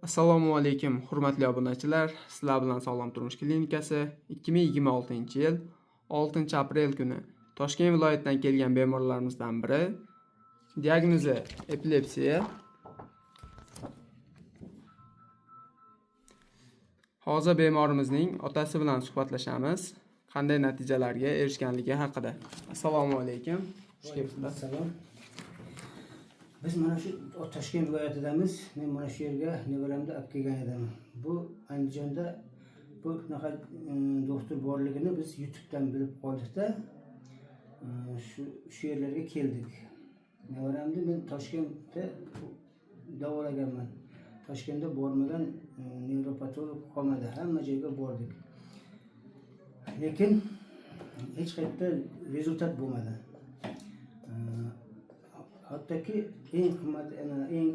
Assalomu alaykum, hurmatli obunachilar. Sizlar bilan Sog'lom turmush klinikasi 2026-yil 6-aprel kuni Toshkent viloyatidan kelgan bemorlarimizdan biri. Diagnozi epilepsiya. Hozir bemorimizning otasi bilan suhbatlashamiz. Qanday natijalarga erishganligi haqida. Assalomu alaykum. Xush kelibsizlar. Assalom. Biz mana shu Toshkent viloyatidamiz. Men mana shu yerga nevaramda olib kelgan edim. Bu Andijonda bu bunaqa doktor borligini biz YouTube'dan bilib qoldik-da. Shu yerlarga keldik. Nevaramni men Toshkentda davolaganman. Toshkentda bormagan nevropatolog qolmadi. Hamma joyga bordik. Lekin hech qayerda rezultat bo'lmadi. Hattoki eng qimmat, eng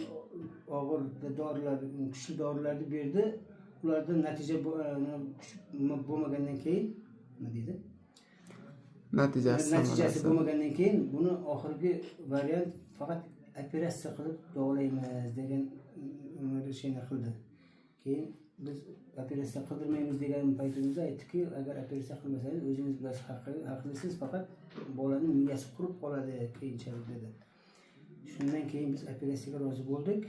og'ir dorilar, kuchli dorilarni berdi. Ularda natija bo'lmagandan keyin nima deydi? Natijasi bo'lmagandan keyin buni oxirgi variant faqat operatsiya qilib davolaymiz degan решение qildi. Keyin biz operatsiya qildirmaymiz degan paytimizda aytdiki, agar operatsiya qilmasangiz o'zingiz bilasiz, haqlisiz, faqat bolaning miyasi qurib qoladi keyinchalik dedi. Shundan keyin biz operatsiyaga rozi bo'ldik.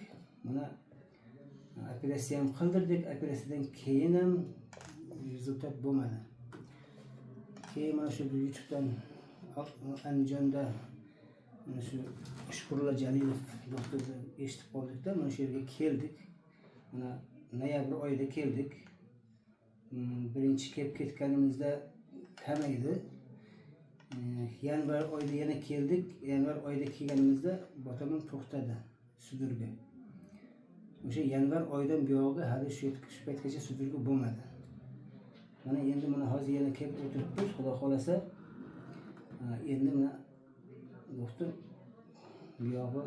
Mana operatsiya ham qildirdik. Operatsiyadan keyin ham rezultat bo'lmadi. Keyin mana shu YouTube'dan Andijonda shu Shukurullo Jalilov doktorni eshitib qoldik-da, mana shu yerga keldik. Mana noyabr oyida keldik. Birinchi kelib ketganimizda kam edi. Yanvar oyida yana keldik. Yanvar oyida kelganimizda botamim to'xtadi, sudurga. O'sha yanvar oyidan buyog'i hali shu paytgacha sudurga bo'lmadi. Mana endi mana hozir yana kelib o'tiribmiz, xudo xolasa. Endi mana doktor buyog'i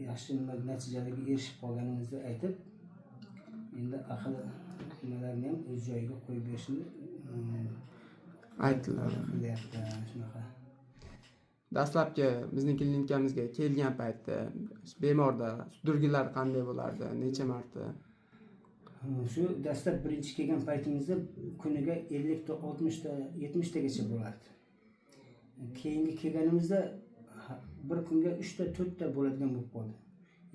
yaxshi natijalarga erishib qolganimizni aytib, endi aql nimalarni ham o'z joyiga qo'yib berishni aytdilar. Shunaqa. Dastlabki bizning klinikamizga kelgan paytda bemorda sudurgilar qanday bo'lardi? Necha marta? Shu dastlab birinchi kelgan paytimizda kuniga 50 ta, 60 ta, 70 tagacha bo'lardi. Keyingi kelganimizda bir kunga 3 ta, 4 ta bo'ladigan bo'lib qoldi.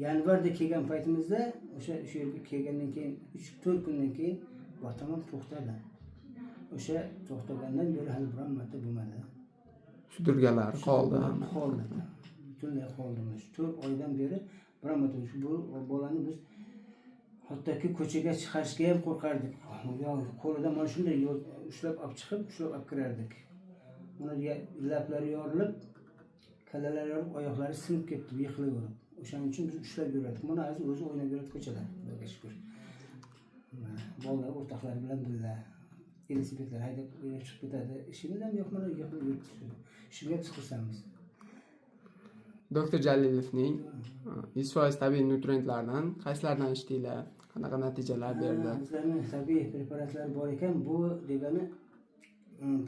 Yanvarda kelgan paytimizda o'sha yerga kelgandan keyin 3-4 kundan keyin botamim to'xtadi. O'sha to'xtagandan beri hali biron marta bo'lmadi. Sudurgalar qoldi. Butunlay qoldi. 4 oydan beri biron marta bu bolani biz hattoki ko'chaga chiqarishga ham qo'rqardik. Qo'lidan mana shunday ushlab olib chiqib, ushlab olib kirardik. Mana lablari yorilib, kallalari yorilib, oyoqlari sinib ketdi, yiqilaverib. O'shaning uchun biz ushlab yurardik. Mana hozir o'zi o'ynab yuradi ko'chada, Xudoga shukr. Bolalar o'rtoqlari bilan birga velosipedlar haydab chiqib ketadi. Ishimiz ham yo'q, mana yiqilib yuribdi. Shunga biz xursandmiz. Doktor Jalilovning 100% tabiiy nutrientlardan qaysilardan ichdinglar? Qanaqa natijalar berdi? Bizlarning tabiiy preparatlar bor ekan. Bu degani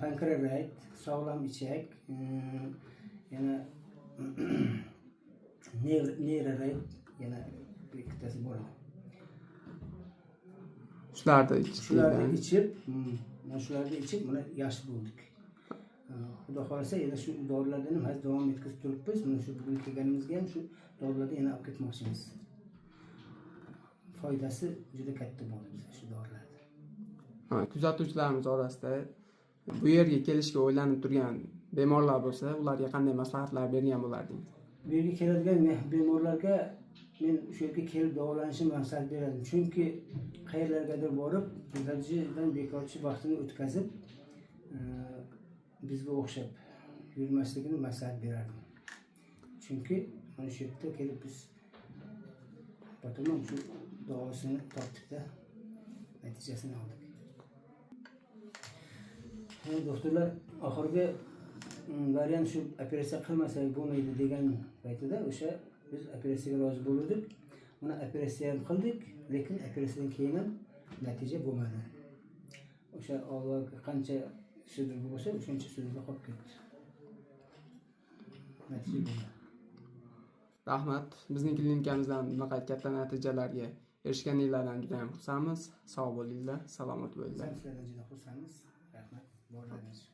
pankreatit, sog'lom ichak, yana Neurarit, yana ikkitasi bor. Shularni ichib, mana yaxshi bo'ldik. Xudo xolasa yana shu dorilardan ham hozir davom etkazib turibmiz. Mana shu bugun kelganimizga ham shu dorilarni yana olib ketmoqchimiz. Foydasi juda katta bo'ldi bizga shu dorilarning. Kuzatuvchilarimiz orasida bu yerga kelishga o'ylanib turgan bemorlar bo'lsa, ularga qanday maslahatlar bergan bo'lardingiz? Bu yerga keladigan bemorlarga men shu yerga kelib davolanishni maslahat beradim. Chunki qayerlargadir borib, ilojidan bekorchi vaqtini o'tkazib, bizga o'xshab yurmasligini maslahat berardim. Chunki mana shu yerda kelib biz botamam shu davosini topdik-da, natijasini oldik. Doktorlar oxirgi variant shu operatsiya qilmasak bo'lmaydi degan paytida o'sha biz operatsiyaga rozi bo'ldik. Mana operatsiya ham qildik, lekin operatsiyadan keyin ham natija bo'lmadi. O'sha avval qancha sudurgi bo'lsa, o'shancha sudurga qolib ketdi. Natija bo'lmadi. Rahmat. Bizning klinikamizdan bunaqa katta natijalarga erishganinglardan juda ham xursandmiz. Sog' bo'linglar, salomat bo'linglar. Sizlardan juda xursandmiz. Rahmat. Borlaringiz.